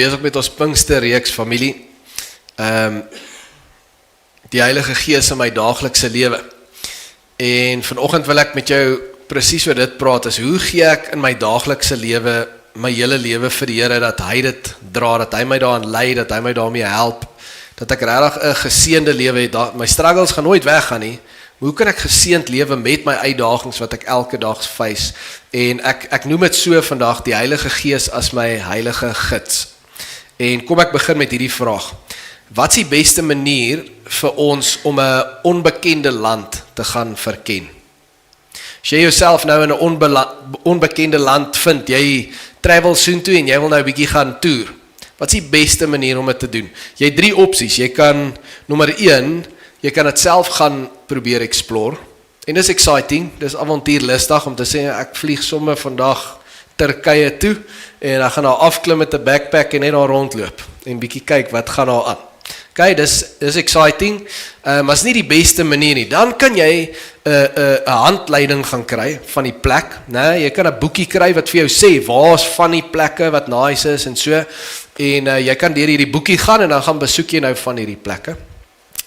Besig met ons Pinksterreeks familie. Die Heilige Gees in my daaglikse lewe. En vanoggend wil ek met jou presies oor dit praat, is hoe gee ek in my daaglikse lewe, my hele lewe vir die Here, dat hy dit dra, dat hy my daarin lei, dat hy my daarmee help, dat ek regtig 'n geseënde lewe het. My struggles gaan nooit weggaan nie. Hoe kan ek geseënd lewe met my uitdagings wat ek elke dag face? En ek noem dit so vandag, die Heilige Gees as my heilige gids. En kom ek begin met hierdie vraag. Wat is die beste manier vir ons om 'n onbekende land te gaan verken? As jy jouself nou in 'n onbekende land vind, jy travel soontoe en jy wil nou 'n bietjie gaan toer. Wat is die beste manier om dit te doen? Jy het 3 opsies. Jy kan, nommer 1, jy kan dit self gaan probeer explore. En dis exciting, dis avontuurlustig om te sê, ek vlieg sommer vandag Turkye toe, en ek gaan daar afklim met 'n backpack en net daar rondloop, en bietjie kyk wat gaan daar aan. Okay, dis exciting, maar is nie die beste manier nie. Dan kan jy 'n handleiding gaan kry van die plek, né? Jy kan 'n boekie kry wat vir jou sê, waar's van die plekke wat nice is en so, en jy kan deur hierdie boekie gaan, en dan gaan besoek jy nou van hierdie plekke.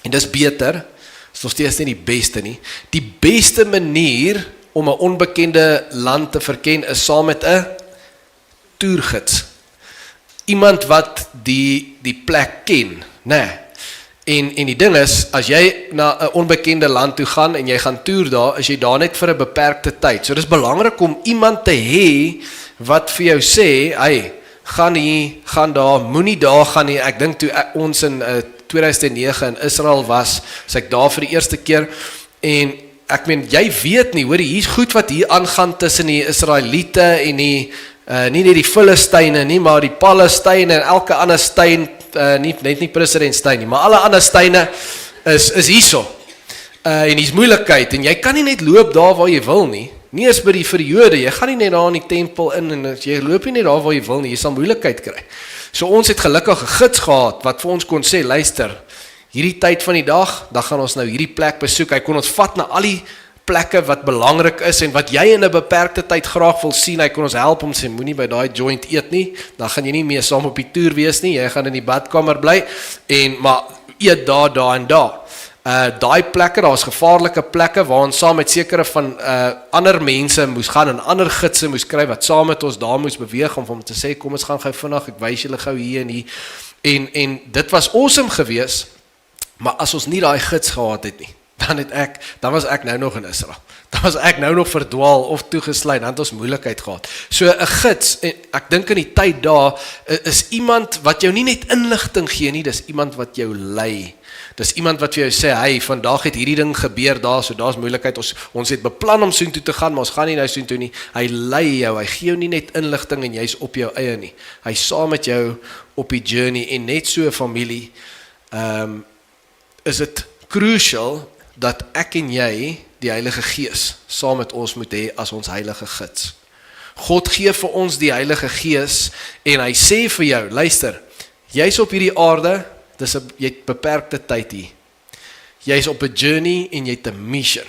En dis beter, is nog steeds nie die beste nie. Die beste manier om 'n onbekende land te verken is saam met 'n toergids. Iemand wat die plek ken, né? En die ding is, as jy na 'n onbekende land toe gaan en jy gaan toer daar, is jy daar net vir 'n beperkte tyd. So dis belangrik om iemand te hê wat vir jou sê, hey, gaan hier, gaan daar, moenie daar gaan nie. Ek dink toe ons in 2009 in Israel was ek daar vir die eerste keer, en ek meen, jy weet nie, hoor, hier's goed wat hier aangaan tussen die Israeliete en nie net die Filistyne nie, maar die Palestyne en elke ander stein, net nie presidentstein nie, maar alle ander steine is hierso. En hier's moeilikheid, en jy kan nie net loop daar waar jy wil nie, nie eens by die vir die Jode, jy gaan nie net daar in die tempel in, en jy loop nie net daar waar jy wil nie, jy sal moeilikheid kry. So ons het gelukkig 'n gids gehad, wat vir ons kon sê, luister, hierdie tyd van die dag, dan gaan ons nou hierdie plek besoek. Hy kon ons vat na al die plekke wat belangrik is, en wat jy in 'n beperkte tyd graag wil sien. Hy kon ons help om sê, moenie by daai joint eet nie, dan gaan jy nie meer saam op die toer wees nie, jy gaan in die badkamer bly, maar eet daar en daar. Daai plekke, daar is gevaarlike plekke, waar ons saam met sekere van ander mense moes gaan, en ander gidse moes kry, wat saam met ons daar moes beweeg, om te sê, kom ons gaan gou vinnig, ek wys julle gou hier en hier, en dit was awesome gewees. Maar as ons nie daai gids gehad het nie, dan was ek nou nog in Israel. Dan was ek nou nog verdwaal of toegesluit, dan het ons moeilikheid gehad. So 'n gids, en ek dink in die tyd daar, is iemand wat jou nie net inligting gee nie, dis iemand wat jou lei. Dis iemand wat vir jou sê, hey, vandag het hierdie ding gebeur daar, so daar's moeilikheid, ons het beplan om soontoe te gaan, maar ons gaan nie nou soontoe nie. Hy lei jou, hy gee jou nie net inligting en jy's op jou eie nie. Hy saam met jou op die journey, en net so 'n familie, is dit crucial dat ek en jy die Heilige Gees saam met ons moet hê as ons heilige gids. God gee vir ons die Heilige Gees, en hy sê vir jou, luister, jy's op hierdie aarde, jy het beperkte tyd hier. Jy's op 'n journey en jy het 'n mission.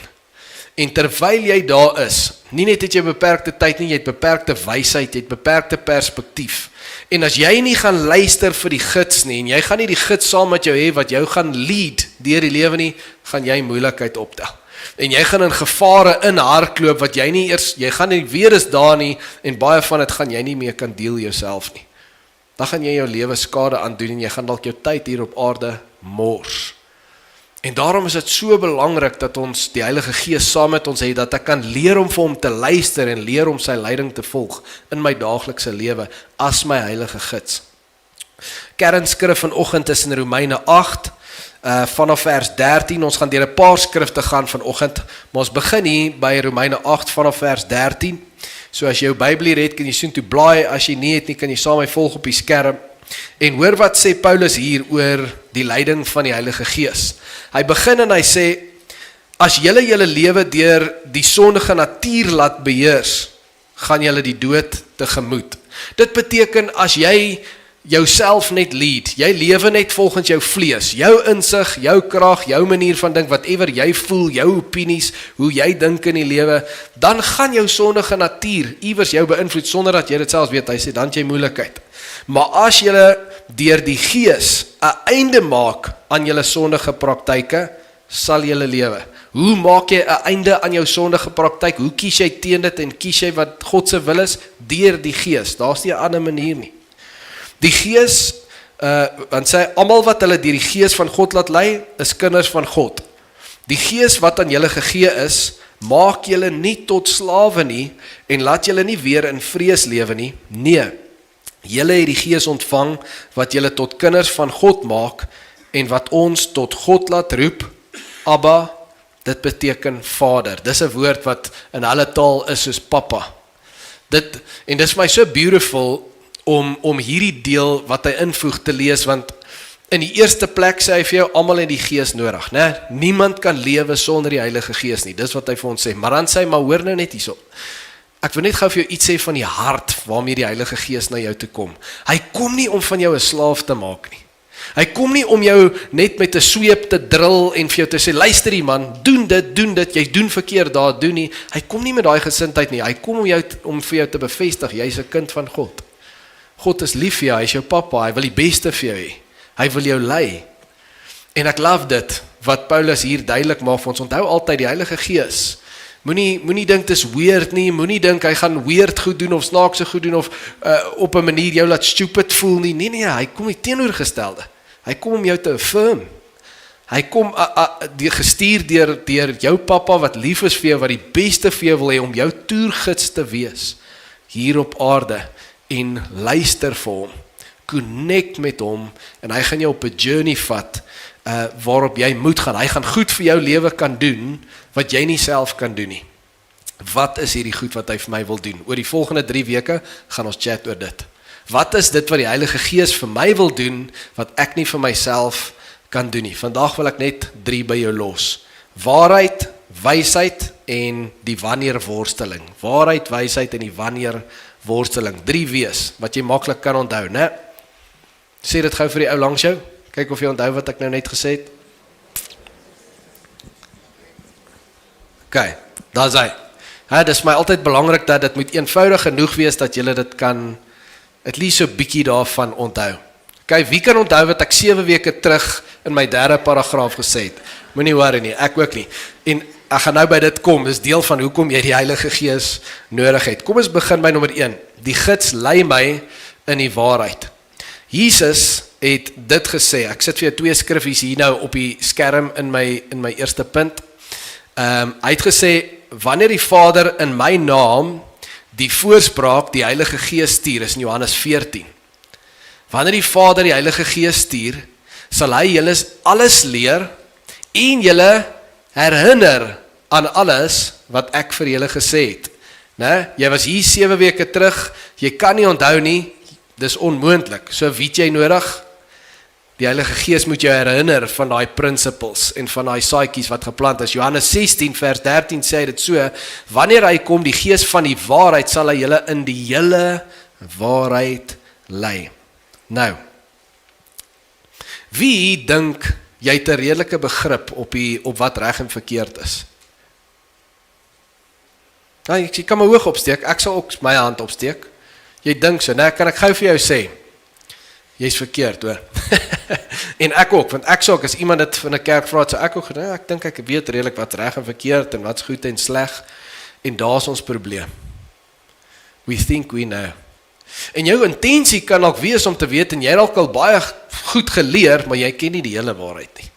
En terwyl jy daar is, nie net het jy beperkte tyd nie, jy het beperkte wysheid, jy het beperkte perspektief. En as jy nie gaan luister vir die gids nie, en jy gaan nie die gids saam met jou hê, wat jou gaan lead deur die lewe nie, gaan jy moeilikheid optel. En jy gaan in gevare in hardloop, wat jy gaan nie weer is daar nie, en baie van dit gaan jy nie meer kan deel jouself nie. Dan gaan jy jou lewe skade aandoen, en jy gaan dalk jou tyd hier op aarde mors. En daarom is dit so belangrik dat ons die Heilige Gees saam met ons het, dat ek kan leer om vir hom te luister, en leer om sy leiding te volg in my daaglikse lewe as my heilige gids. Kernskrif vanoggend is in Romeine 8, vanaf vers 13, ons gaan deur 'n paar skrifte gaan vanoggend, maar ons begin hier by Romeine 8 vanaf vers 13. So as jy jou Bybel hier het, kan jy soontoe blaai, as jy nie het nie, kan jy saam met my volg op die skerm. En hoor wat sê Paulus hier oor die leiding van die Heilige Gees. Hy begin en hy sê, as julle lewe deur die sondige natuur laat beheers, gaan julle die dood tegemoet. Dit beteken, as jy jouself net lead, jy lewe net volgens jou vlees, jou insig, jou krag, jou manier van dink, whatever jy voel, jou opinies, hoe jy dink in die lewe, dan gaan jou sondige natuur iewers jou beïnvloed, sonder dat jy dit selfs weet. Hy sê, dan het jy moeilikheid. Maar as julle deur die Gees 'n einde maak aan julle sondige praktyke, sal julle lewe. Hoe maak jy 'n einde aan jou sondige praktyk? Hoe kies jy teen dit en kies jy wat God se wil is? Deur die Gees. Daar's nie 'n ander manier nie. Die Gees, want sê almal wat hulle deur die Gees van God laat lei, is kinders van God. Die Gees wat aan julle gegee is, maak julle nie tot slawe nie en laat julle nie weer in vrees lewe nie. Nee, julle het die Gees ontvang wat julle tot kinders van God maak en wat ons tot God laat roep, Abba, dit beteken Vader. Dis 'n woord wat in hulle taal is soos Papa. En dis vir my so beautiful om hierdie deel wat hy invoeg te lees, want in die eerste plek sê hy vir jou, almal het die Gees nodig, né? Niemand kan lewe sonder die Heilige Gees nie, dis wat hy vir ons sê, maar dan sê hy, maar hoor nou net hierso, ek wil net gou vir jou iets sê van die hart, waarmee die Heilige Gees na jou toe kom. Hy kom nie om van jou 'n slaaf te maak nie. Hy kom nie om jou net met 'n sweep te drill en vir jou te sê, luister die man, doen dit, jy doen verkeerd daar, doen nie. Hy kom nie met daai gesindheid nie, hy kom om vir jou te bevestig, jy's 'n kind van God. God is lief vir jou, hy is jou Papa, hy wil die beste vir jou hê. Hy wil jou lei. En ek love dit, wat Paulus hier duidelik maak vir ons, onthou altyd die Heilige Gees. Moenie dink dis weird nie, moenie dink hy gaan weird goed doen of snaakse goed doen of op 'n manier jou laat stupid voel nie. Nee, hy kom die teenoorgestelde. Hy kom om jou te affirm. Hy kom gestuur deur jou Papa wat lief is vir jou, wat die beste vir jou wil hê, om jou toergids te wees hier op aarde, en luister vir hom, connect met hom, en hy gaan jou op 'n journey vat, waarop jy moet gaan. Hy gaan goed vir jou lewe kan doen, wat jy nie self kan doen nie. Wat is hierdie goed wat hy vir my wil doen? Oor die volgende 3 weke gaan ons chat oor dit. Wat is dit wat die Heilige Gees vir my wil doen, wat ek nie vir myself kan doen nie? Vandag wil ek net 3 by jou los. Waarheid, wysheid en die wanneerworsteling. Waarheid, wysheid en die wanneerworsteling. 3 W's, wat jy maklik kan onthou, né? Sê dit gou vir die ou langs jou. Kyk of jy onthou wat ek nou net gesê het. OK, daar is hy. Dit is my altyd belangrik dat dit moet eenvoudig genoeg wees dat jy dit kan, at least so bietjie daarvan onthou. OK, wie kan onthou wat ek 7 weke terug in my 3de paragraaf gesê het? Moenie worry nie, ek ook nie. En ek gaan nou by dit kom, dis deel van hoekom jy die Heilige Gees nodig het. Kom ons begin by nommer 1. Die gids lei my in die waarheid. Jesus het dit gesê, ek sit vir jou 2 skriffies hier nou op die skerm in my eerste punt. Hy het gesê, wanneer die Vader in my naam die voorspraak, die Heilige Gees stuur, is in Johannes 14. Wanneer die Vader die Heilige Gees stuur, sal hy julle alles leer en julle herinner aan alles wat ek vir julle gesê het. Nee, jy was hier 7 weke terug, jy kan nie onthou nie, dis onmoontlik. So wie het jy nodig? Die Heilige Gees moet jou herinner van daai principles en van daai saadjies wat geplant is. Johannes 16 vers 13 sê dit so, wanneer hy kom, die Gees van die waarheid, sal hy julle in die hele waarheid lei. Nou, wie dink jy het 'n redelike begrip op wat reg en verkeerd is? Nou, ek kan my hoog opsteek, ek sal ook my hand opsteek. Jy dink so, nou kan ek gou vir jou sê, jy's verkeerd hoor. En ek ook, want ek sê ook, as iemand dit van 'n kerk vra, so ek ook, ek dink ek weet redelik wat reg en verkeerd en wat's goed en sleg, en daar's ons probleem. We think we know. En jou intensie kan ook wees om te weet, en jy het ook al baie goed geleer, maar jy ken nie die hele waarheid nie.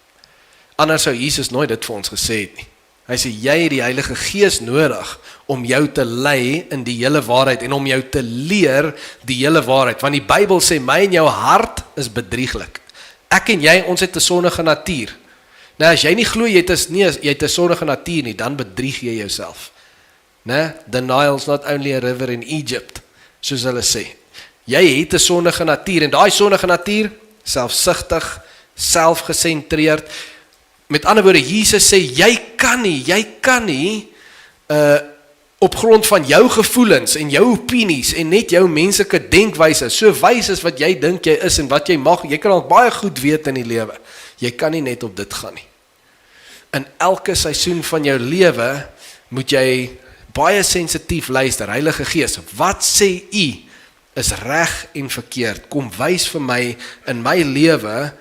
Anders sou Jesus nooit dit vir ons gesê het nie. Hy sê, jy het die Heilige Gees nodig om jou te lei in die hele waarheid en om jou te leer die hele waarheid. Want die Bybel sê, my en jou hart is bedrieglik. Ek en jy, ons het 'n sondige natuur. Nou, as jy nie glo jy het 'n sondige natuur nie, dan bedrieg jy jouself. Nee, the Nile's not only a river in Egypt, soos hulle sê. Jy het 'n sondige natuur en daai sondige natuur, selfsugtig, selfgesentreerd. Met ander woorde, Jesus sê, jy kan nie op grond van jou gevoelens en jou opinies en net jou menslike denkwyse, so wys as wat jy dink jy is en wat jy mag, jy kan al baie goed weet in die lewe. Jy kan nie net op dit gaan nie. In elke seisoen van jou lewe moet jy baie sensitief luister. Heilige Gees, wat sê U is reg en verkeerd. Kom wys vir my in my lewe,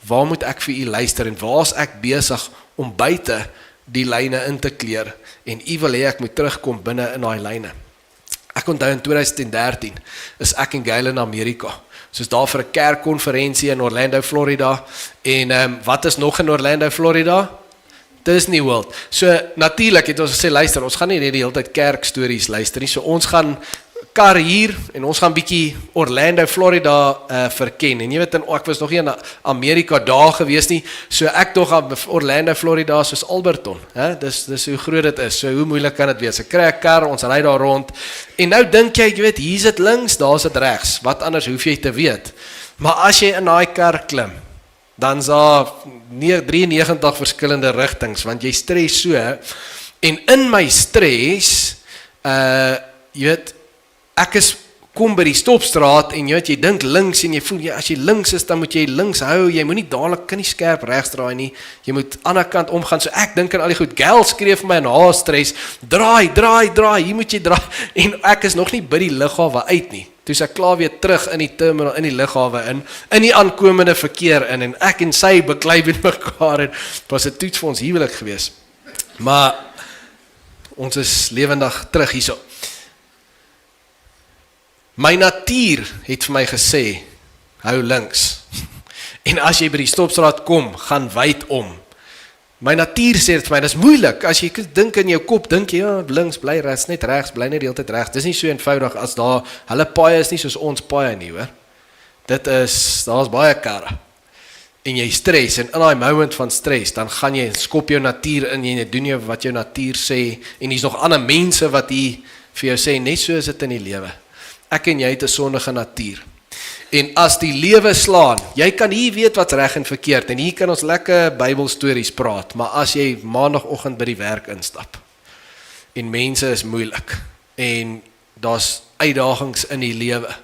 waar moet ek vir u luister en waar is ek besig om buite die lyne in te kleer en u wil hê ek moet terugkom binne in daai lyne. Ek onthou in 2013 is ek en Gail in Amerika. Soos daar vir 'n kerkkonferensie in Orlando, Florida. En wat is nog in Orlando, Florida? Disney World. So natuurlik het ons gesê, luister, ons gaan nie net die hele tyd kerkstories luister nie. So ons gaan kar hier en ons gaan bietjie Orlando, Florida verken. En jy weet, ek was nog nie in Amerika daar gewees nie. So ek tog aan Orlando, Florida soos Alberton. Dis hoe groot dit is. So hoe moeilik kan dit wees? Ek kry 'n kar, ons ry daar rond. En nou dink jy weet, hier is dit links, daar is dit regs. Wat anders hoef jy te weet? Maar as jy in daai kar klim, dan is daar 93 verskillende rigtings, want jy stres so, en in my stres, jy weet, ek kom by die stopstraat, en jy dink links, en jy voel, as jy links is, dan moet jy links hou, jy moet nie dadelik, kan nie skerp regs draai nie, jy moet aan die kant omgaan, so ek dink aan al die goed, Gail skree vir my in haar stres, draai, hier moet jy draai, en ek is nog nie by die lughawe uit nie, toe is ek klaar weer terug in die terminal, in die lughawe in die aankomende verkeer en ek en sy beklei met mekaar, en was 'n toets vir ons huwelik gewees, maar ons is lewendig terug hierso. My natuur het vir my gesê, hou links, en as jy by die stopstraat kom, gaan wyd om. My natuur sê dit vir my, dis moeilik, as jy dink in jou kop, dink jy, ja, links, bly regs, net regs, bly net die hele tyd regs, dis nie so eenvoudig as daar, hulle paaie is nie soos ons paaie nie, hoor. Daar is baie karre, en jy stres, en in die moment van stres, dan gaan jy, skop jou natuur in, jy doen jou wat jou natuur sê, en hier's nog ander mense wat hier vir jou sê, net so is dit in die lewe. Ek en jy het 'n sondige natuur. En as die lewe slaan, jy kan hier weet wat's reg en verkeerd, en hier kan ons lekker Bybelstories praat, maar as jy maandagoggend by die werk instap, en mense is moeilik, en daar's uitdagings in die lewe,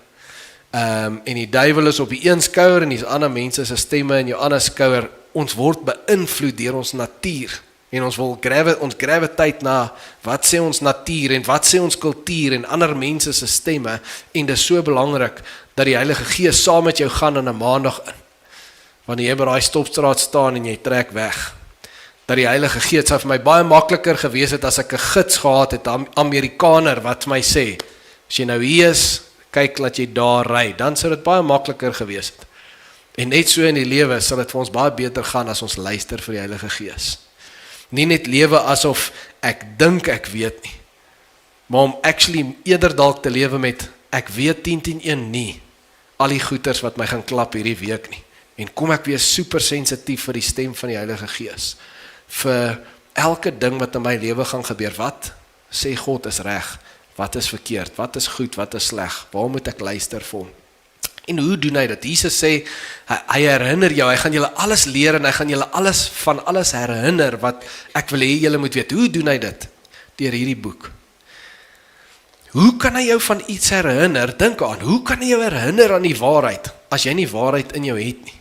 en die duiwel is op die een skouer, en die ander mense se stemme in jou ander skouer, ons word beïnvloed deur ons natuur, en ons gravitate na, wat sê ons natuur, en wat sê ons kultuur, en ander mense se stemme, en dit is so belangrik, dat die Heilige Gees saam met jou gaan in 'n maandag in, wanneer jy by daai stopstraat staan, en jy trek weg, dat die Heilige Gees sou vir my baie makliker gewees het, as ek 'n gids gehad het, 'n Amerikaner, wat vir my sê, as jy nou hier is, kyk dat jy daar ry, dan sou dit baie makliker gewees het, en net so in die lewe, sal dit vir ons baie beter gaan, as ons luister vir die Heilige Gees. Nie net lewe asof ek dink ek weet nie, maar om actually eerder dalk te lewe met, ek weet 10-10-1 nie, al die goeters wat my gaan klap hierdie week nie, en kom ek weer super sensitief vir die stem van die Heilige Gees, vir elke ding wat in my lewe gaan gebeur, wat sê God is reg, wat is verkeerd, wat is goed, wat is sleg, waar moet ek luister vir hom? En hoe doen hy dit? Jesus sê, hy herinner jou, hy gaan julle alles leer, en hy gaan julle van alles herinner, wat ek wil hê julle moet weet. Hoe doen hy dit? Deur hierdie boek. Hoe kan hy jou van iets herinner? Dink aan, hoe kan hy jou herinner aan die waarheid, as jy nie waarheid in jou het nie?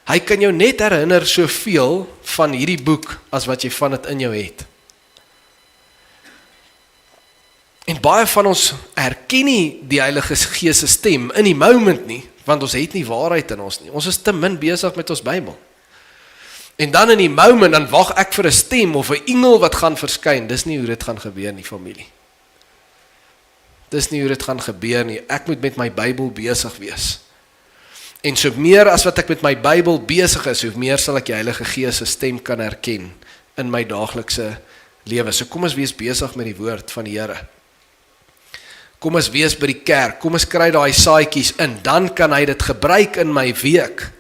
Hy kan jou net herinner soveel van hierdie boek, as wat jy van dit in jou het. En baie van ons herken nie die Heilige Gees se stem in die moment nie, want ons het nie waarheid in ons nie. Ons is te min besig met ons Bybel. En dan in die moment, dan wag ek vir 'n stem of 'n engel wat gaan verskyn. Dis nie hoe dit gaan gebeur nie, familie. Dis nie hoe dit gaan gebeur nie. Ek moet met my Bybel besig wees. En so meer as wat ek met my Bybel besig is, hoe meer sal ek die Heilige Gees se stem kan herken in my daaglikse lewe. So kom ons wees besig met die woord van die Here. Kom ons wees by die kerk, kom ons kry daai saadjies in, dan kan hy dit gebruik in my week,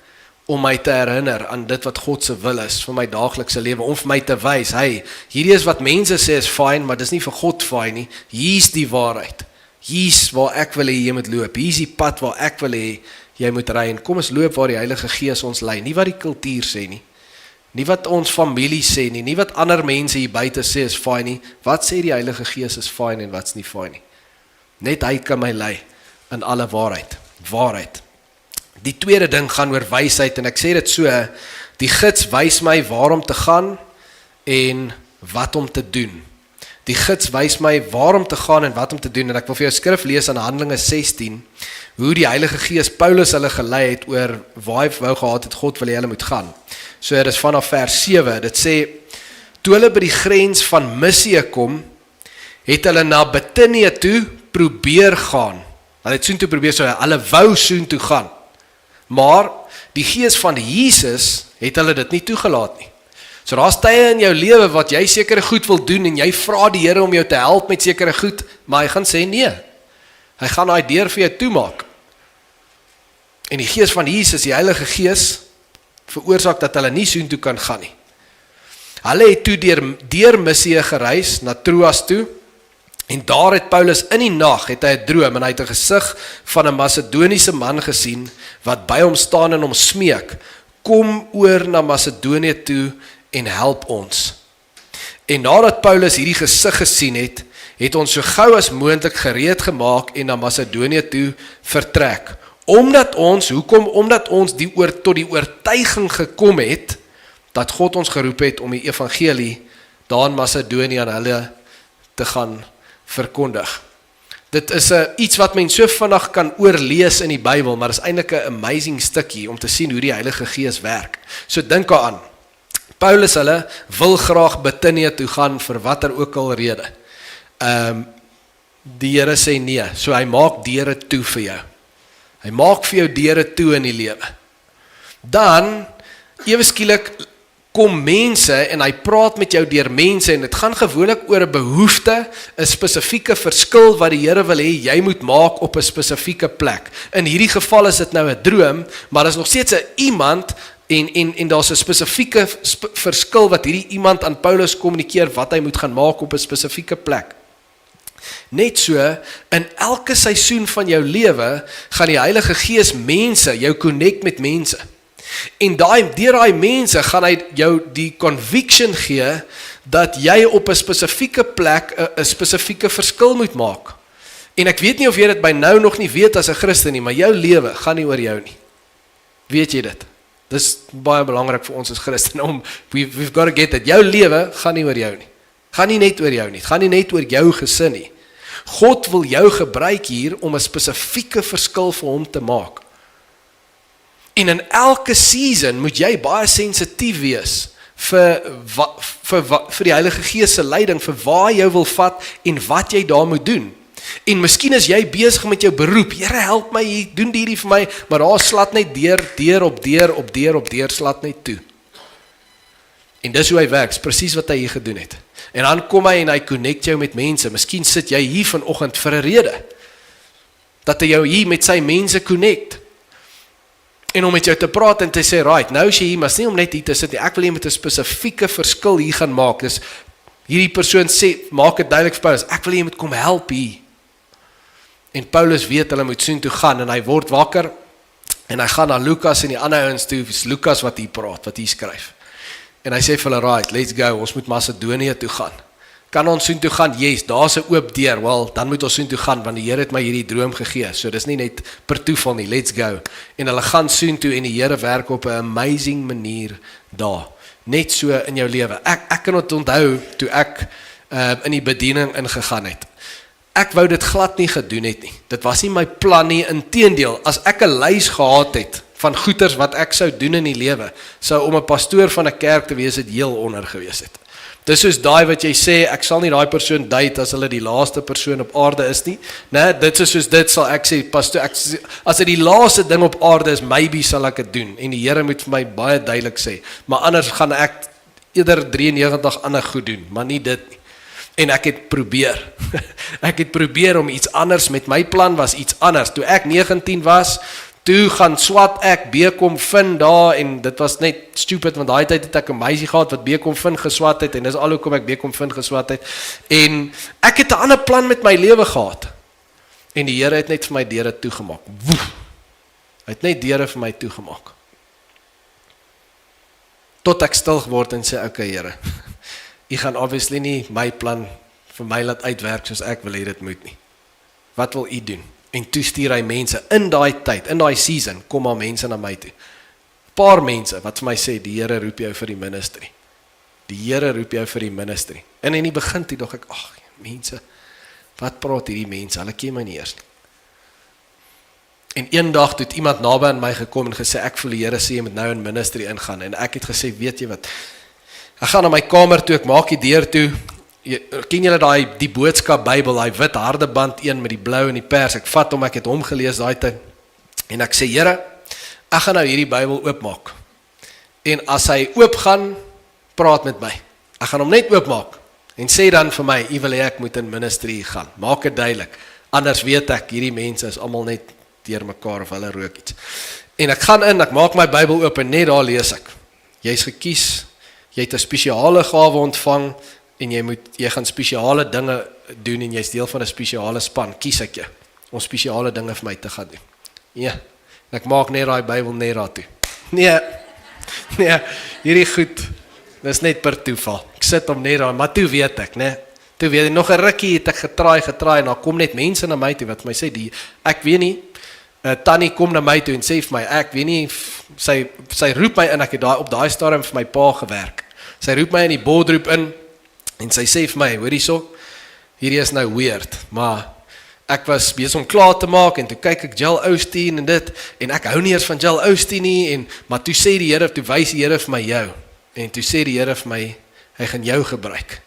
om my te herinner aan dit wat God se wil is, vir my daaglikse lewe, om vir my te wys, hey, hierdie is wat mense sê is fyn, maar dis nie vir God fyn nie, hier's die waarheid, hier's waar ek wil hê jy moet loop, hier's die pad waar ek wil hê jy moet ry, en kom ons loop waar die Heilige Gees ons lei, nie wat die kultuur sê nie, nie wat ons familie sê nie, nie wat ander mense hier buite sê is fyn nie, wat sê die Heilige Gees is fyn en wat's nie fyn nie. Net hy kan my lei in alle waarheid. Die tweede ding gaan oor wysheid, en ek sê dit so, die gids wys my waar om te gaan, en wat om te doen. Die gids wys my waar om te gaan en wat om te doen, en ek wil vir jou skrif lees aan Handelinge 16, hoe die Heilige Gees Paulus hulle gelei het oor waar hy wou gehad het, God wil hê hulle moet gaan. So dit is vanaf vers 7, dit sê, toe hulle by die grens van Missie kom, het hulle na Bithynië toe probeer gaan. Hulle het soontoe probeer, so hulle wou soontoe gaan. Maar die Gees van Jesus het hulle dit nie toegelaat nie. So daar's tye in jou lewe wat jy sekere goed wil doen en jy vra die Here om jou te help met sekere goed, maar hy gaan sê nee. Hy gaan daai deur vir jou toemaak. En die Gees van Jesus, die Heilige Gees, veroorsaak dat hulle nie soontoe kan gaan nie. Hulle het toe deur Missie gereis na Troas toe, en daar het Paulus in die nag, het hy 'n droom, en hy het 'n gesig van 'n Macedoniese man gesien, wat by hom staan en hom smeek, kom oor na Macedonië toe en help ons. En nadat Paulus hierdie gesig gesien het, het ons so gou as moontlik gereed gemaak en na Macedonië toe vertrek. Omdat ons tot die oortuiging gekom het, dat God ons geroep het om die evangelie daar in Macedonië aan hulle te gaan verkondig. Dit is iets wat mens so vinnig kan oorlees in die Bybel, maar is eintlik 'n amazing stukkie om te sien hoe die Heilige Gees werk. So dink daaraan. Paulus hulle wil graag Bithynië toe gaan vir watter ook al rede. Die Here sê nee, so hy maak deure toe vir jou. Hy maak vir jou deure toe in die lewe. Dan, ewe skielik kom mense en hy praat met jou deur mense en dit gaan gewoonlik oor 'n behoefte, 'n spesifieke verskil wat die Here wil hê jy moet maak op 'n spesifieke plek. In hierdie geval is dit nou 'n droom, maar daar is nog steeds 'n iemand en daar's 'n spesifieke verskil wat hierdie iemand aan Paulus kommunikeer wat hy moet gaan maak op 'n spesifieke plek. Net so, in elke seisoen van jou lewe gaan die Heilige Gees mense, jou connect met mense. En deur daai mense gaan hy jou die conviction gee dat jy op 'n spesifieke plek 'n spesifieke verskil moet maak. En ek weet nie of jy dit by nou nog nie weet as 'n Christen nie, maar jou lewe gaan nie oor jou nie. Weet jy dit? Dis baie belangrik vir ons as Christene we've got to get it. Jou lewe gaan nie oor jou nie. Gaan nie net oor jou nie. Gaan nie net oor jou gesin nie. God wil jou gebruik hier om 'n spesifieke verskil vir hom te maak. En in elke season moet jy baie sensitief wees vir die Heilige Gees se leiding, vir waar jy wil vat en wat jy daar moet doen. En miskien is jy besig met jou beroep, Here help my hier, doen hierdie vir my, maar daar slat net deur op deur slat net toe. En dis hoe hy werk, presies wat hy hier gedoen het. En dan kom hy en hy connect jou met mense. Miskien sit jy hier vanoggend vir 'n rede, dat hy jou hier met sy mense connect. En om met jou te praat en te sê, right, nou is jy hier, maar is nie om net hier te sit nie, ek wil jy met 'n spesifieke verskil hier gaan maak. Dus hierdie persoon sê, maak dit duidelik vir Paulus, ek wil jy moet kom help hier. En Paulus weet hulle moet soontoe gaan en hy word wakker en hy gaan na Lukas en die ander ouens toe, is Lukas wat hier praat, wat hier skryf. En hy sê vir hulle, right, let's go, ons moet Macedonië toe gaan. Kan ons soontoe gaan? Yes, daar's 'n oop deur. Wel, dan moet ons soontoe gaan want die Here het my hierdie droom gegee. So dis nie net per toeval nie. Let's go. En hulle gaan soontoe en die Here werk op 'n amazing manier daar. Net so in jou lewe. Ek kan onthou toe ek in die bediening ingegaan het. Ek wou dit glad nie gedoen het nie. Dit was nie my plan nie, inteendeel. As ek 'n lys gehad het van goeders wat ek sou doen in die lewe, sou om 'n pastoor van 'n kerk te wees het heel onder gewees het. Dis soos daai wat jy sê, ek sal nie daai persoon date as hulle die laaste persoon op aarde is nie. Nee, dit is soos dit sal ek sê, pastoor, as dit die laaste ding op aarde is, maybe sal ek dit doen. En die Here moet vir my baie duidelik sê, maar anders gaan ek eerder 93 ander goed doen, maar nie dit nie. En ek het probeer. Ek het probeer om iets anders, met my plan was iets anders. Toe ek 19 was, toe gaan swat ek BCom Fin daar, en dit was net stupid, want daai tyd het ek 'n meisie gehad wat BCom Fin geswat het, en dis al hoekom ek BCom Fin geswat het, en ek het 'n ander plan met my lewe gehad, en die Here het net vir my deure toegemaak. Woef! Hy het net deure vir my toegemaak. Tot ek stil geword en sê, okay Here, U gaan obviously nie my plan vir my laat uitwerk soos ek wil hê dit moet nie. Wat wil U doen? En toe stuur hy mense in daai tyd, in daai season, kom maar mense na my toe. Paar mense wat vir my sê, die Here roep jou vir die ministry. Die Here roep jou vir die ministry. En in die begin toe dog ek, ag, mense, wat praat hierdie mense, hulle ken my nie eers nie. En een dag het iemand naby aan my gekom en gesê, ek voel die Here sê, jy moet nou in ministry ingaan, en ek het gesê, weet jy wat, ek gaan na my kamer toe, ek maak die deur toe, ken julle die boodskap Bybel, die wit harde band een met die blou en die pers, ek vat hom, ek het hom gelees daai tyd, en ek sê, Here, ek gaan nou hierdie Bybel oopmaak, en as hy oop gaan, praat met my, ek gaan hom net oopmaak, en sê dan vir my, jy wil hê ek moet in ministry gaan, maak het duidelik, anders weet ek, hierdie mense is allemaal net deur mekaar, of hulle rook iets, en ek gaan in, ek maak my Bybel oop, en net daar lees ek, jy is gekies, jy het 'n spesiale gawe ontvang, en jy gaan spesiale dinge doen, en jy is deel van 'n spesiale span, kies ek jy, om spesiale dinge vir my te gaan doen, ja, en ek maak net die Bybel net daar toe, nee, hierdie goed, dis net per toeval, ek sit hom net daar, maar toe weet ek, nee, toe weet ek, nog 'n rukkie het ek getraai, en daar kom net mense na my toe, wat my sê, ek weet nie, Tannie kom na my toe en sê vir my, ek weet nie, sy roep my in, ek het op daai stadium vir my pa gewerk, sy roep my in die boardroom in, en sy sê vir my, hoor hierso, hierdie is nou weird, maar ek was besig om klaar te maak, en toe kyk ek Joel Osteen en dit, en ek hou nie eers van Joel Osteen nie, maar toe sê die Here, toe wys die Here vir my jou, en toe sê die Here vir my, hy gaan jou gebruik,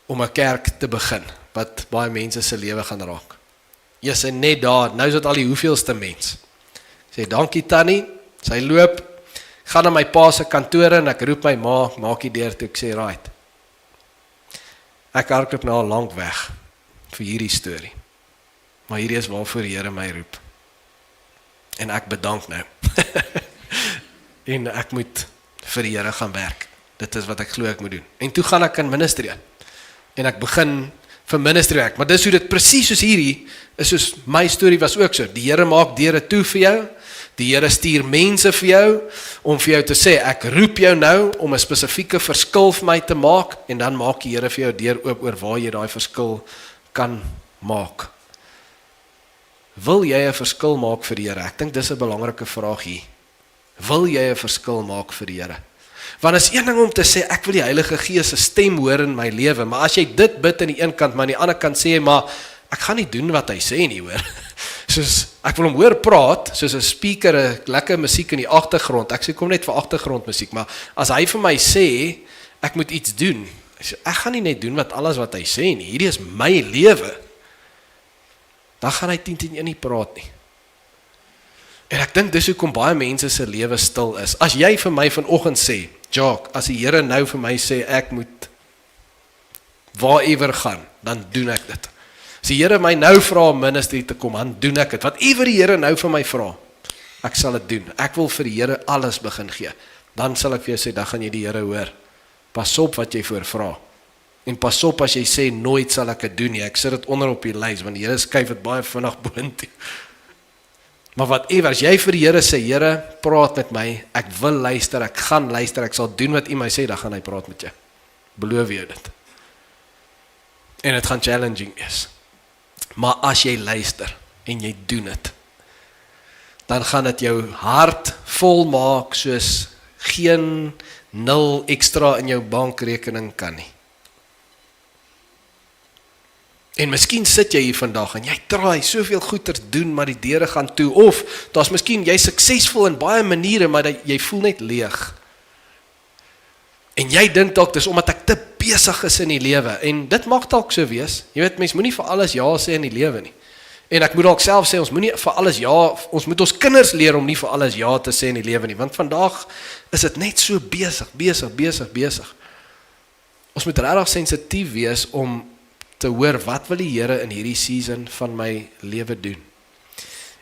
om 'n kerk te begin, wat baie mense se lewe gaan raak. Yes, en net daar, nou is dit al die hoeveelste mens. Sê, dankie Tannie, sy loop, gaan na my pa se kantoor en ek roep my ma, maak die deur toe, ek sê, right. Ek hardloop nou al lank weg, vir hierdie storie. Maar hierdie is waarvoor die Here my roep. En ek bedank nou. En ek moet vir die Here gaan werk. Dit is wat ek glo ek moet doen. En toe gaan ek in ministry aan. En ek begin vir ministry werk. Maar dis hoe dit presies soos hierdie, is soos my storie was ook so. Die Here maak deure toe vir jou. Die Here stuur mense vir jou, om vir jou te sê, ek roep jou nou, om 'n spesifieke verskil vir my te maak, en dan maak die Here vir jou deur oop oor waar jy daai verskil kan maak. Wil jy 'n verskil maak vir die Here? Ek dink dis 'n belangrike vraag hier. Wil jy 'n verskil maak vir die Here? Want is een ding om te sê, ek wil die Heilige Gees se stem hoor in my lewe, maar as jy dit bid aan die een kant, maar aan die ander kant sê jy, maar ek gaan nie doen wat hy sê nie, hoor. Soos, ek wil hom hoor praat, soos 'n speaker, 'n lekker musiek in die agtergrond, ek sê kom net vir agtergrondmusiek, maar as hy vir my sê, ek moet iets doen, ek gaan nie net doen alles wat hy sê nie, hierdie is my lewe, dan gaan hy 10-10-1 nie praat nie. En ek dink dis hoekom baie mense se lewe stil is. As jy vir my vanoggend sê, Jacques, as die Here nou vir my sê, ek moet waarever gaan, dan doen ek dit. As die Here my nou vra om ministry te kom, dan doen ek dit. Whatever die Here nou vir my vra, ek sal dit doen. Ek wil vir die Here alles begin gee. Dan sal ek vir jou sê, dan gaan jy die Here hoor. Pas op wat jy voor vra. En pas op as jy sê, nooit sal ek dit doen nie. Ek sit dit onder op die lys, want die Here skuif dit baie vinnig boontoe. Maar whatever, as jy vir die Here sê, Here, praat met my, ek wil luister, ek gaan luister, ek sal doen wat U my sê, dan gaan hy praat met jou. Beloof jou dit. En dit gaan challenging wees. Maar as jy luister, en jy doen dit, dan gaan dit jou hart vol maak, soos geen 0 ekstra in jou bankrekening kan nie. En miskien sit jy hier vandag, en jy traai soveel goeders doen, maar die deure gaan toe, of, daar's miskien, jy is suksesvol in baie maniere, maar jy voel net leeg. En jy dink dalk, dis omdat ek te besig is in die lewe, en dit mag dalk so wees, jy weet, mens moet nie vir alles ja sê in die lewe nie. En ek moet dalk self sê, ons moet nie vir alles ja, ons moet ons kinders leer om nie vir alles ja te sê in die lewe nie, want vandag is dit net so besig. Ons moet regtig sensitief wees om te hoor, wat wil die Here in hierdie season van my lewe doen?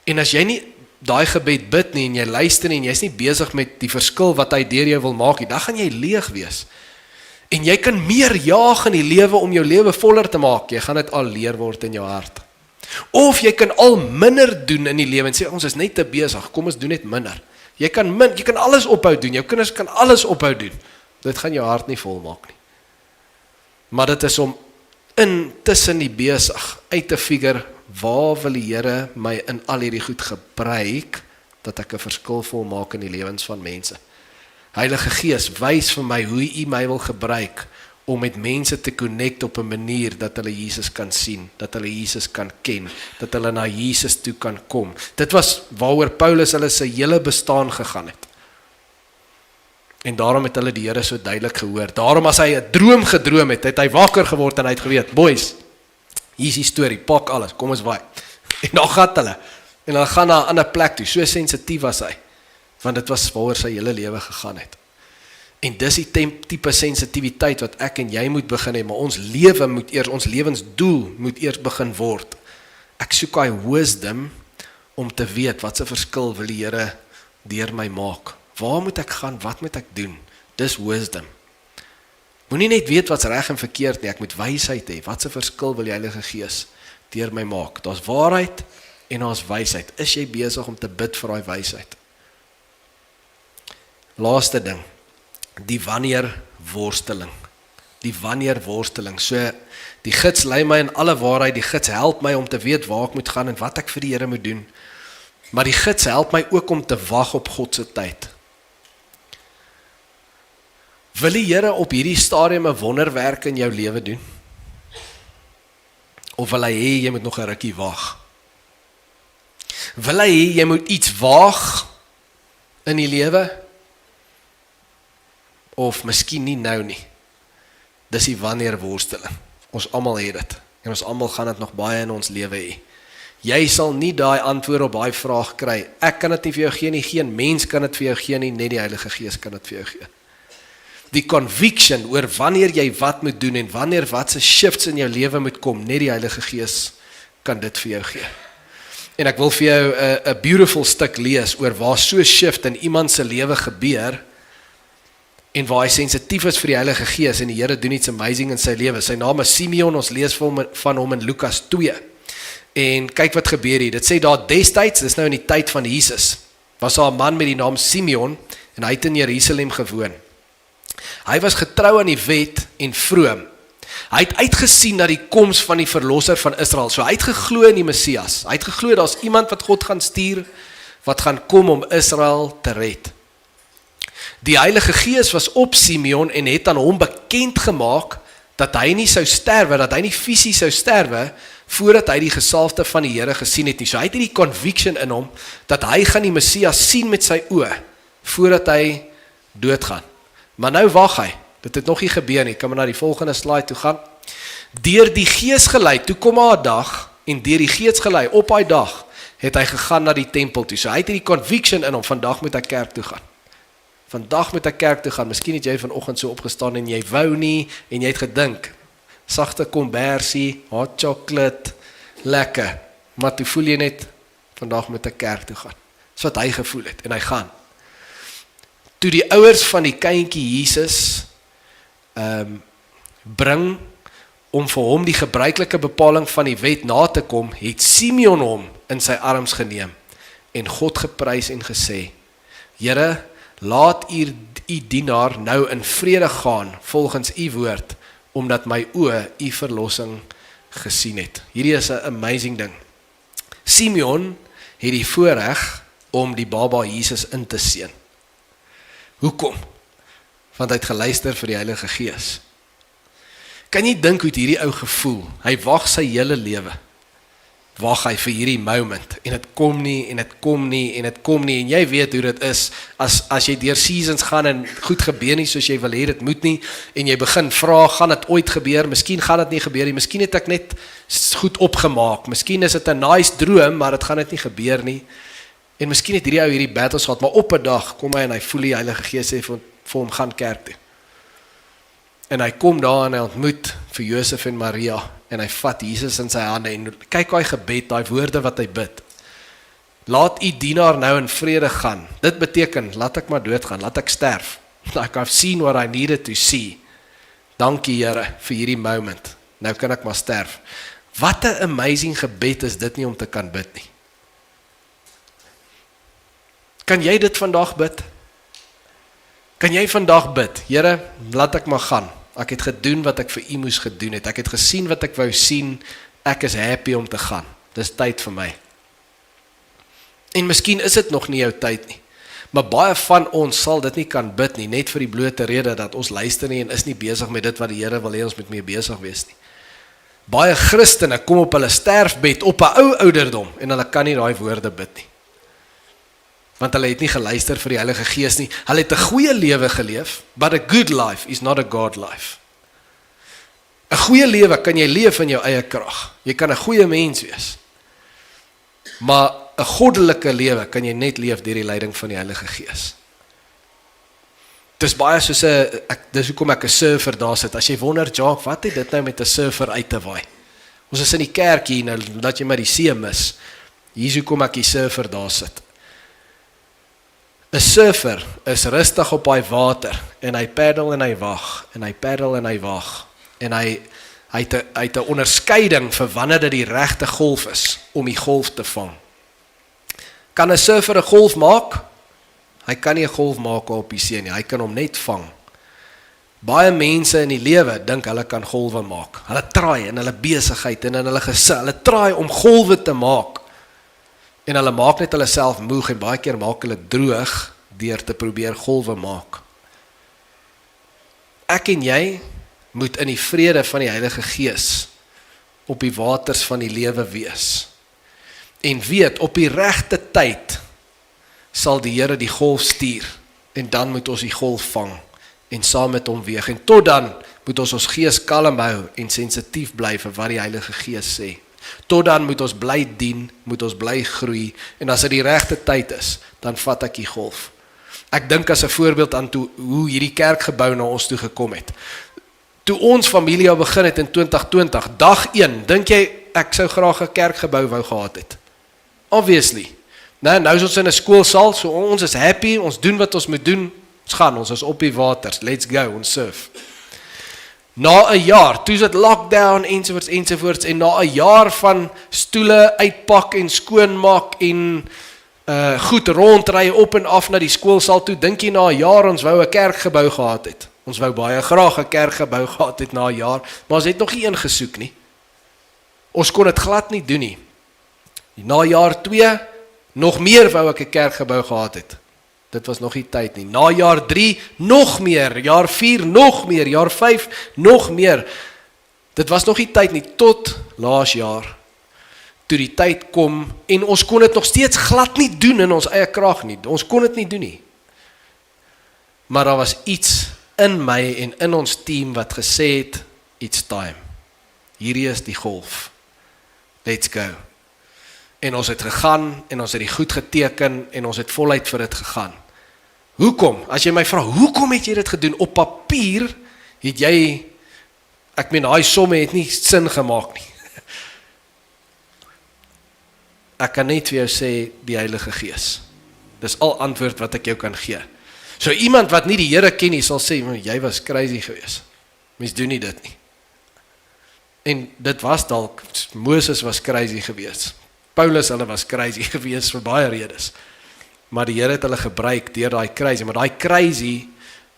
En as jy nie daai gebed bid nie, en jy luister nie, en jy is nie besig met die verskil wat hy deur jou wil maak nie, dan gaan jy leeg wees. En jy kan meer jaag in die lewe om jou lewe voller te maak, jy gaan dit al leer word in jou hart. Of jy kan al minder doen in die lewe, en sê, ons is net te besig, kom ons doen net minder. Jy kan alles ophou doen, jou kinders kan alles ophou doen, dit gaan jou hart nie vol maak nie. Maar dit is om intussen die besig uit te figure, waar wil die Here my in al hierdie goed gebruik, dat ek 'n verskil wil maak in die lewens van mense. Heilige Gees, wys vir my hoe U my wil gebruik, om met mense te connect op 'n manier dat hulle Jesus kan sien, dat hulle Jesus kan ken, dat hulle na Jesus toe kan kom. Dit was waaroor Paulus hulle sy hele bestaan gegaan het. En daarom het hulle die Here so duidelik gehoor. Daarom as hy 'n droom gedroom het, het hy wakker geword en hy het geweet, boys, hier is die storie, pak alles, kom ons waai. En dan gaan hulle, en hulle gaan na 'n ander plek toe, so sensitief was hy, want dit was waaroor sy hele lewe gegaan het. En dis die tipe sensitiwiteit wat ek en jy moet begin hê, maar ons lewe moet eers, ons lewensdoel moet eers begin word. Ek soek daai wisdom om te weet wat se verskil wil die Here deur my maak. Waar moet ek gaan? Wat moet ek doen? Dis wisdom. Moenie net weet wat's reg en verkeerd nie, ek moet wysheid hê. Wat se verskil wil die Heilige Gees deur my maak? Daar's waarheid en daar's wysheid. Is jy besig om te bid vir daai wysheid? Laaste ding, die wanneer worsteling. Die wanneer worsteling. So, die gids lei my in alle waarheid, die gids help my om te weet waar ek moet gaan en wat ek vir die Here moet doen. Maar die gids help my ook om te wag op God se tyd. Wil die Here op hierdie stadium 'n wonderwerk in jou lewe doen? Of wil hy hê jy moet nog 'n rukkie wag? Wil hy hê jy moet iets waag in die lewe? Of miskien nie nou nie. Dis die wanneer worsteling. Ons almal het dit. En ons almal gaan dit nog baie in ons lewe hê. Jy sal nie daai antwoord op daai vraag kry. Ek kan dit nie vir jou gee nie, geen mens kan dit vir jou gee nie, net die Heilige Gees kan dit vir jou gee. Die conviction oor wanneer jy wat moet doen en wanneer wat se shifts in jou lewe moet kom, net die Heilige Gees kan dit vir jou gee. En ek wil vir jou 'n beautiful stuk lees oor waar so shift in iemand se lewe gebeur en waar hy sensitief is vir die Heilige Gees en die Here doen iets amazing in sy lewe. Sy naam is Simeon, ons lees van hom in Lukas 2. En kyk wat gebeur hier. Dit sê daar destyds, dis nou in die tyd van Jesus, was daar 'n man met die naam Simeon en hy het in Jerusalem gewoon. Hy was getrou aan die wet en vroom. Hy het uitgesien na die koms van die verlosser van Israel. So hy het geglo in die Messias. Hy het geglo daar's iemand wat God gaan stuur, wat gaan kom om Israel te red. Die Heilige Gees was op Simeon en het aan hom bekend gemaak dat hy nie sou sterwe, dat hy nie fisies sou sterwe, voordat hy die gesalfde van die Here gesien het nie. So hy het hierdie conviction in hom, dat hy gaan die Messias sien met sy oë, voordat hy doodgaan. Maar nou wag hy, dit het nog nie gebeur nie, kan maar na die volgende slide toe gaan. Deur die Gees gelei, toe kom daar 'n dag, en deur die Gees gelei, op daai dag, het hy gegaan na die tempel toe. So hy het hierdie conviction in hom, vandag moet ek kerk toe gaan. Vandag moet ek kerk toe gaan. Miskien het jy vanoggend so opgestaan en jy wou nie, en jy het gedink, sagte kombersie, hot chocolate, lekker. Maar toe voel jy net, vandag moet ek kerk toe gaan. Dis wat hy gevoel het, en hy gaan. Toe die ouers van die kindjie Jesus bring om vir hom die gebruikelike bepaling van die wet na te kom, het Simeon hom in sy arms geneem en God geprys en gesê, Here, laat u dienaar nou in vrede gaan volgens u woord, omdat my oë u verlossing gesien het. Hierdie is 'n amazing ding. Simeon het die voorreg om die baba Jesus in te seën. Hoekom? Want hy het geluister vir die Heilige Gees. Kan jy dink hoe het hierdie ou gevoel? Hy wag sy hele lewe. Wag hy vir hierdie moment, en het kom nie, en het kom nie, en het kom nie, en jy weet hoe dit is, as jy deur seasons gaan, en goed gebeur nie, soos jy wil hê, dit moet nie, en jy begin vra, gaan dit ooit gebeur, miskien gaan dit nie gebeur nie, miskien het ek net goed opgemaak, miskien is dit 'n nice droom, maar dit gaan dit nie gebeur nie, en miskien het hierdie ou hierdie battles gehad, maar op 'n dag kom hy en hy voel die Heilige Gees sê vir hom, gaan kerk toe. En hy kom daar en hy ontmoet vir Josef en Maria, en hy vat Jesus in sy hande, en kyk hy gebed, die woorde wat hy bid. Laat u dienaar nou in vrede gaan. Dit beteken, laat ek maar doodgaan, laat ek sterf. Like I've seen what I needed to see. Dankie Here vir hierdie moment. Nou kan ek maar sterf. Wat 'n amazing gebed is dit nie om te kan bid nie. Kan jy dit vandag bid? Kan jy vandag bid? Here, laat ek maar gaan. Ek het gedoen wat ek vir u moes gedoen het. Ek het gesien wat ek wou sien. Ek is happy om te gaan. Dis tyd vir my. En miskien is dit nog nie jou tyd nie. Maar baie van ons sal dit nie kan bid nie, net vir die blote rede dat ons luister nie en is nie besig met dit wat die Here wil hê ons moet mee besig wees nie. Baie Christene kom op hulle sterfbed op 'n ou ouderdom en hulle kan nie daai woorde bid nie. Want hulle het nie geluister vir die Heilige Gees nie. Hulle het 'n goeie lewe geleef, but a good life is not a God life. 'n Goeie lewe kan jy leef in jou eie krag. Jy kan 'n goeie mens wees. Maar 'n goddelike lewe kan jy net leef deur die leiding van die Heilige Gees. Dis baie soos dis hoekom ek 'n surfer daar sit. As jy wonder, Jacques, wat het dit nou met 'n surfer uit te waai? Ons is in die kerk hier, nou laat jy maar die see mis. Hier is hoekom ek die surfer daar sit. 'n Surfer is rustig op daai water en hy paddel en hy wag en hy paddel en hy wag en hy het 'n onderskeiding vir wanneer dit die regte golf is om die golf te vang. Kan 'n surfer 'n golf maak? Hy kan nie 'n golf maak op die see nie, hy kan hom net vang. Baie mense in die lewe dink hulle kan golwe maak. Hulle traai in hulle besigheid en in hulle gesin, hulle traai om golwe te maak. En hulle maak net hulle self moeg en baie keer maak hulle droog deur te probeer golwe maak. Ek en jy moet in die vrede van die Heilige Gees op die waters van die lewe wees. En weet, op die regte tyd sal die Here die golf stuur en dan moet ons die golf vang en saam met hom weeg. En tot dan moet ons gees kalm hou en sensitief bly vir wat die Heilige Gees sê. Tot dan moet ons bly dien, moet ons bly groei en as dit die regte tyd is, dan vat ek die golf. Ek dink as 'n voorbeeld aan hoe hierdie kerkgebou na ons toe gekom het. Toe ons familie al begin het in 2020, dag 1, dink jy ek sou graag 'n kerkgebou wou gehad het? Obviously. Nou is ons in 'n skoolsaal, so ons is happy, ons doen wat ons moet doen, ons is op die waters, let's go, ons surf. Na 'n jaar, toe is dit lockdown, ensovoorts, en na 'n jaar van stoele uitpak en skoonmaak en goed rondry op en af na die skoolsaal toe, dink jy na 'n jaar ons wou 'n kerkgebou gehad het. Ons wou baie graag 'n kerkgebou gehad het na 'n jaar, maar ons het nog nie een gesoek nie. Ons kon dit glad nie doen nie. Na jaar 2, nog meer wou ek 'n kerkgebou gehad het. Dit was nog nie tyd nie. Na jaar 3, nog meer. Jaar 4, nog meer. Jaar 5, nog meer. Dit was nog nie tyd nie, tot laas jaar. Toe die tyd kom, en ons kon dit nog steeds glad nie doen in ons eie krag nie. Ons kon dit nie doen nie. Maar daar was iets in my en in ons team wat gesê het, it's time. Hierdie is die golf. Let's go. En ons het gegaan, en ons het die goed geteken, en ons het voluit vir dit gegaan. Hoekom? As jy my vra, hoekom het jy dit gedoen? Op papier het jy, ek meen, daai somme het nie sin gemaak nie. Ek kan net vir jou sê, die Heilige Gees. Dis al antwoord wat ek jou kan gee. So iemand wat nie die Here ken nie, sal sê, jy was crazy gewees. Mens doen nie dit nie. En dit was dalk, Moses was crazy gewees. Paulus, hulle was crazy gewees vir baie redes. Maar die Here het hulle gebruik deur daai crazy. Maar daai crazy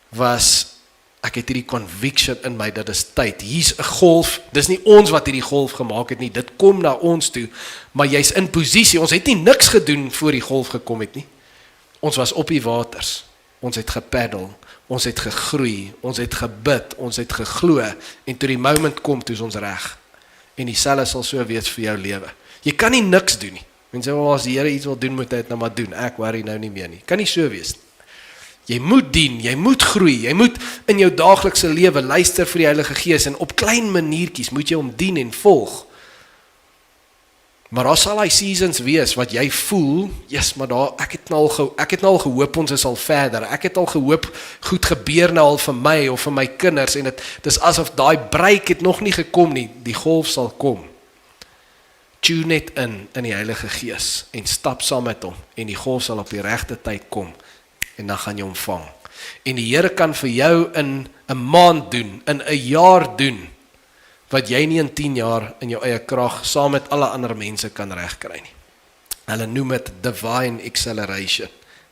was, ek het hierdie conviction in my, dat is tyd. Hier's 'n golf, dis nie ons wat hierdie golf gemaak het nie, dit kom na ons toe, maar jy's in posisie, ons het nie niks gedoen voor die golf gekom het nie. Ons was op die waters, ons het gepaddel, ons het gegroei, ons het gebid, ons het geglo, en toe die moment kom, toe is ons reg. En dieselfde sal so wees vir jou lewe. Jy kan nie niks doen nie. Mense sê, as die Here iets wil doen, moet hy dit nou maar doen. Ek worry nou nie meer nie. Kan nie so wees nie. Jy moet dien, jy moet groei, jy moet in jou daaglikse lewe luister vir die Heilige Gees en op klein maniertjies moet jy hom dien en volg. Maar daar sal hy seasons wees wat jy voel, yes, maar daar, ek het nou al gehoop ons is al verder. Ek het al gehoop goed gebeur nou al vir my of vir my kinders en dit is asof daai break het nog nie gekom nie. Die golf sal kom. Tune net in die Heilige Gees en stap saam met hom en die golf sal op die regte tyd kom en dan gaan jy hom vang. En die Here kan vir jou in 'n maand doen, in 'n jaar doen, wat jy nie in 10 jaar in jou eie krag saam met alle ander mense kan regkry nie. Hulle noem dit divine acceleration.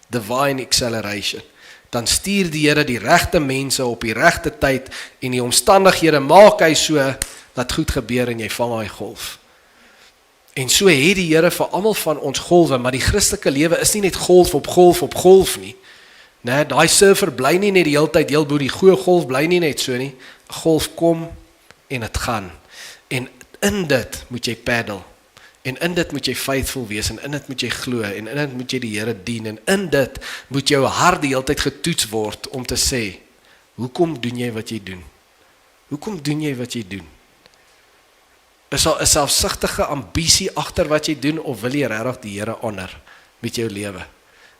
Divine acceleration. Dan stuur die Here die regte mense op die regte tyd en die omstandighede maak hy so dat goed gebeur en jy vang daai golf. En so het die Here vir almal van ons golwe, maar die Christelike lewe is nie net golf op golf op golf nie. Nee, daai surfer bly nie net die hele tyd heel bo, die goeie golf bly nie net so nie. 'n Golf kom en dit gaan. En in dit moet jy paddle. En in dit moet jy faithful wees, en in dit moet jy glo, en in dit moet jy die Here dien, en in dit moet jou hart die hele tyd getoets word om te sê, hoekom doen jy wat jy doen? Hoekom doen jy wat jy doen? Is daar 'n selfsugtige ambisie agter wat jy doen, of wil jy regtig die Here honor met jou lewe?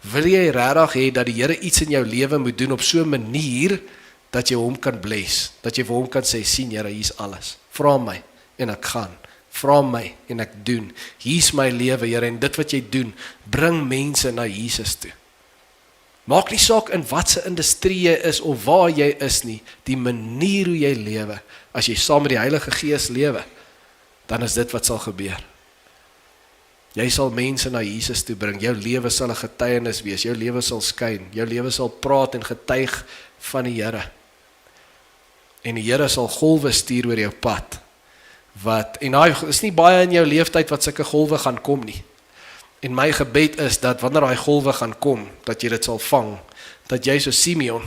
Wil jy regtig hê dat die Here iets in jou lewe moet doen op so 'n manier dat jy hom kan bless, dat jy vir hom kan sê, sien Here, hier's alles. Vra my en ek gaan. Vra my en ek doen. Hier's my lewe, Here, en dit wat jy doen, bring mense na Jesus toe. Maak nie saak in watse industrie jy is of waar jy is nie, die manier hoe jy lewe, as jy saam met die Heilige Gees lewe, dan is dit wat sal gebeur. Jy sal mense na Jesus toe bring, jou lewe sal 'n getuienis wees, jou lewe sal skyn, jou lewe sal praat en getuig van die Here. En die Here sal golwe stuur oor jou pad, en daai is nie baie in jou leeftyd wat sulke golwe gaan kom nie. En my gebed is dat wanneer daai golwe gaan kom, dat jy dit sal vang, dat jy so Simeon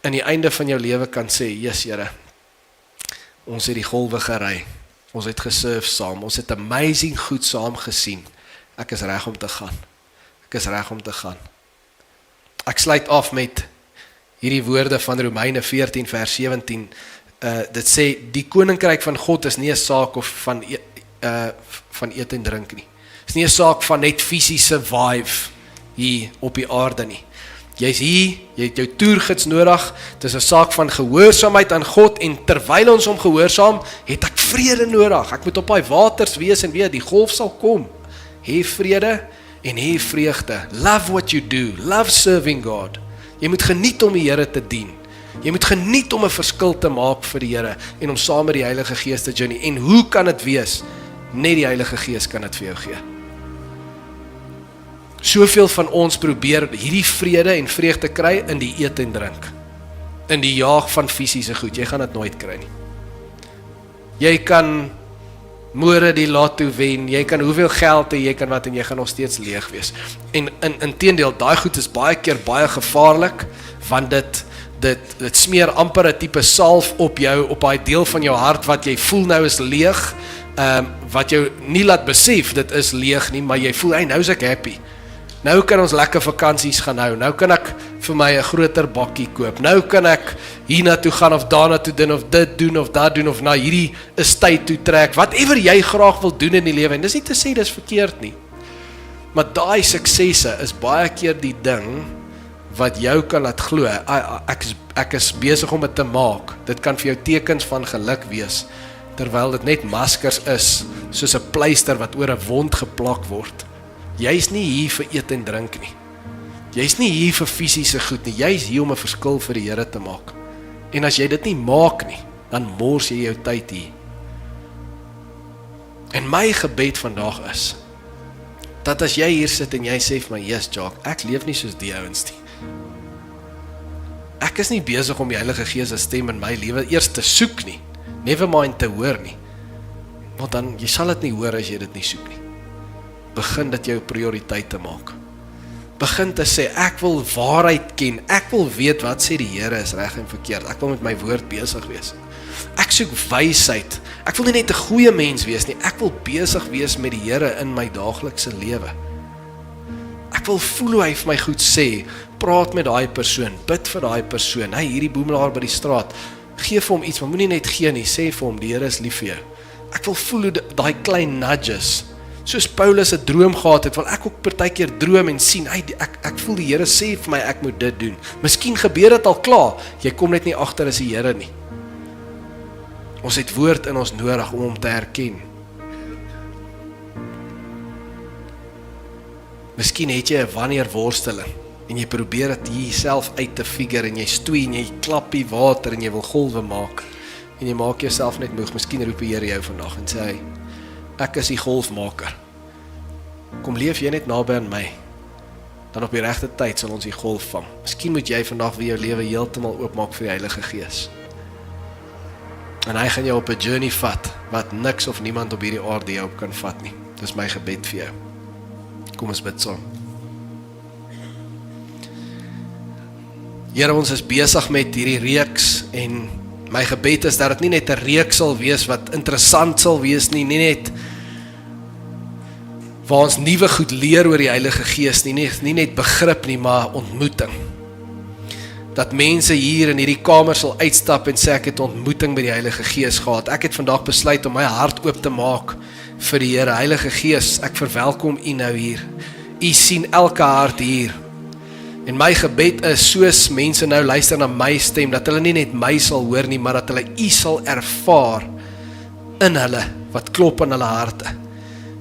in die einde van jou lewe kan sê, yes Here, ons het die golwe gery, ons het gesurf saam, ons het amazing goed saam gesien, ek is reg om te gaan, ek is reg om te gaan. Ek sluit af met hierdie woorde van Romeine 14 vers 17, dit sê, die koninkryk van God is nie 'n saak of van eet en drink nie. Is nie 'n saak van net fisiese survive hier op die aarde nie. Jy's hier, jy het jou toergids nodig, dit is 'n saak van gehoorsaamheid aan God, en terwyl ons hom gehoorsaam, het ek vrede nodig. Ek moet op daai waters wees en weet, die golf sal kom. Hê vrede en hê vreugde. Love what you do, love serving God. Jy moet geniet om die Here te dien. Jy moet geniet om 'n verskil te maak vir die Here, en om saam met die Heilige Gees te journey. En hoe kan dit wees? Net die Heilige Gees kan dit vir jou gee. Soveel van ons probeer hierdie vrede en vreugde kry in die eet en drink. In die jaag van fisiese goed. Jy gaan dit nooit kry nie. Jy kan môre die lotto wen, jy kan hoeveel geld hê, jy kan wat, en jy gaan nog steeds leeg wees. En inteendeel, daai goed is baie keer baie gevaarlik, want dit smeer amper 'n tipe salf op jou, op daai deel van jou hart wat jy voel nou is leeg, wat jou nie laat besef dit is leeg nie, maar jy voel, hey, nou is ek happy. Nou kan ons lekker vakansies gaan hou, nou kan ek vir my 'n groter bakkie koop, nou kan ek hierna toe gaan of daarna toe doen of dit doen of dat doen of na hierdie estate toe trek, whatever jy graag wil doen in die lewe, en dis nie te sê dis verkeerd nie. Maar daai suksesse is baie keer die ding wat jou kan laat glo, ek is besig om dit te maak. Dit kan vir jou tekens van geluk wees, terwyl dit net maskers is, soos 'n pleister wat oor 'n wond geplak word. Jy's nie hier vir eet en drink nie. Jy's nie hier vir fisiese goed nie. Jy's hier om 'n verskil vir die Here te maak. En as jy dit nie maak nie, dan mors jy jou tyd hier. En my gebed vandag is, dat as jy hier sit en jy sê vir my, yes Jacques, ek leef nie soos die ouens nie. Ek is nie besig om die Heilige Gees se stem in my lewe eers te soek nie, never mind te hoor nie. Want dan, jy sal dit nie hoor as jy dit nie soek nie. Begin dit jou prioriteit te maak. Begin te sê, ek wil waarheid ken, ek wil weet wat sê die Here is reg en verkeerd, ek wil met my woord besig wees. Ek soek wysheid, ek wil nie net 'n goeie mens wees nie, ek wil besig wees met die Here in my daaglikse lewe. Ek wil voel hoe hy vir my goed sê, praat met daai persoon, bid vir daai persoon, hey, hierdie boemelaar by die straat, gee vir hom iets, maar moenie net gee nie, sê vir hom, die Here is lief vir jou. Ek wil voel hoe daai klein nudges, soos Paulus 'n droom gehad het, wil ek ook partykeer droom en sien, hey, ek voel die Here sê vir my, ek moet dit doen. Miskien gebeur dit al klaar, jy kom net nie agter as die Here nie. Ons het woord in ons nodig om hom te herken. Miskien het jy 'n wanneer worsteling, en jy probeer dit jouself uit te figure, en jy stoei, en jy klap die water, en jy wil golwe maak, en jy maak jouself net moeg. Miskien roep die Here jou vandag en sê, hey, ek is die golfmaker. Kom leef jy net naby aan my, dan op die regte tyd sal ons die golf vang. Miskien moet jy vandag weer jou lewe heeltemal oopmaak vir die Heilige Gees. En hy gaan jou op 'n journey vat, wat niks of niemand op hierdie aarde jou op kan vat nie. Dis my gebed vir jou. Kom ons bid saam. Here, ons is besig met hierdie reeks en my gebed is dat dit nie net 'n reeks sal wees wat interessant sal wees nie, nie net waar ons nuwe goed leer oor die Heilige Gees nie net begrip nie, maar ontmoeting. Dat mense hier in hierdie kamer sal uitstap en sê ek het ontmoeting met die Heilige Gees gehad. Ek het vandag besluit om my hart oop te maak vir die Here. Heilige Gees, ek verwelkom U nou hier. U sien elke hart hier. En my gebed is, soos mense nou luister na my stem, dat hulle nie net my sal hoor nie, maar dat hulle U sal ervaar in hulle, wat klop in hulle harte.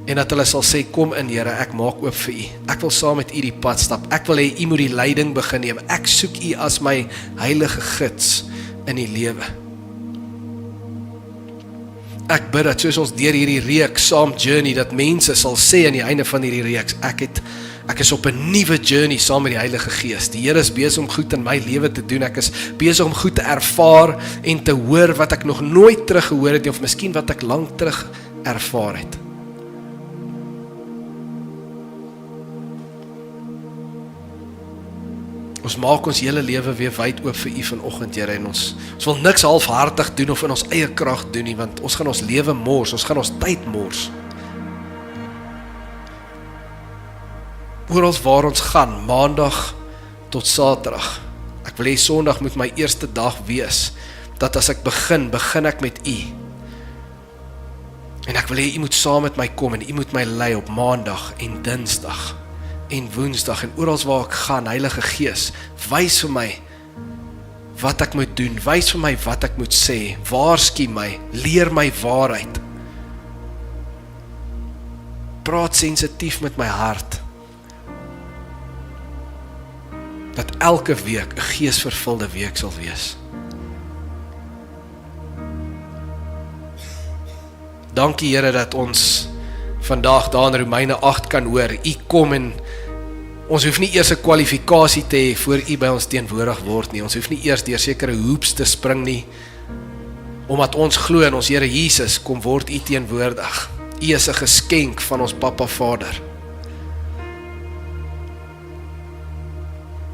En dat hulle sal sê, kom in Here, ek maak oop vir U. Ek wil saam met U die pad stap. Ek wil hê U moet die leiding begin neem. Ek soek U as my heilige gids in die lewe. Ek bid dat soos ons deur hierdie reeks saam journey, dat mense sal sê aan die einde van hierdie reeks, ek is op 'n nuwe journey saam met die Heilige Gees. Die Here is besig om goed in my lewe te doen. Ek is besig om goed te ervaar en te hoor wat ek nog nooit terug gehoor het, of miskien wat ek lank terug ervaar het. Ons maak ons hele lewe weer wyd oop vir U vanoggend, Here, en ons wil niks halfhartig doen of in ons eie krag doen nie, want ons gaan ons lewe mors, ons gaan ons tyd mors. Oral waar ons gaan, maandag tot Saterdag. Ek wil hê Sondag moet my eerste dag wees, dat as ek begin ek met U. En ek wil hê U moet saam met my kom en U moet my lei op Maandag en Dinsdag en Woensdag en oral waar ek gaan. Heilige Gees, wys vir my wat ek moet doen, wys vir my wat ek moet sê, waarsku my, leer my waarheid. Praat sensitief met my hart. Dat elke week 'n geesvervulde week sal wees. Dankie Here dat ons vandag daar in Romeine 8 kan hoor. U kom en ons hoef nie eers 'n kwalifikasie te hê voor U by ons teenwoordig word nie. Ons hoef nie eers deur sekere hoops te spring nie. Omdat ons glo in ons Here Jesus, kom word U teenwoordig. U is 'n geskenk van ons Papa Vader.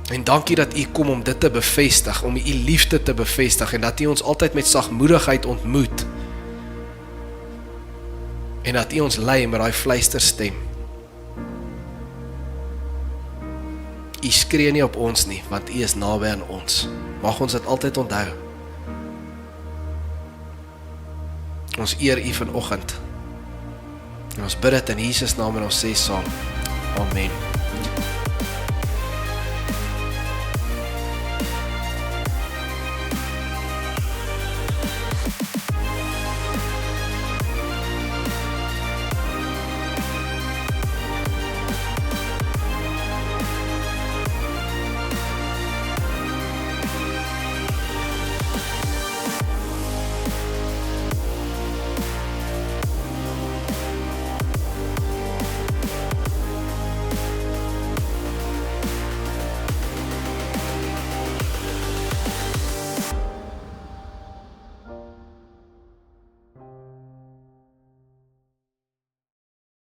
En dankie dat U kom om dit te bevestig, om U liefde te bevestig en dat U ons altyd met sagmoedigheid ontmoet. En dat U ons lei met daai fluisterstem. U skree nie op ons nie, want U is naby aan ons. Mag ons dit altyd onthou. Ons eer U vanoggend. En ons bid dit in Jesus naam en ons sê saam. Amen.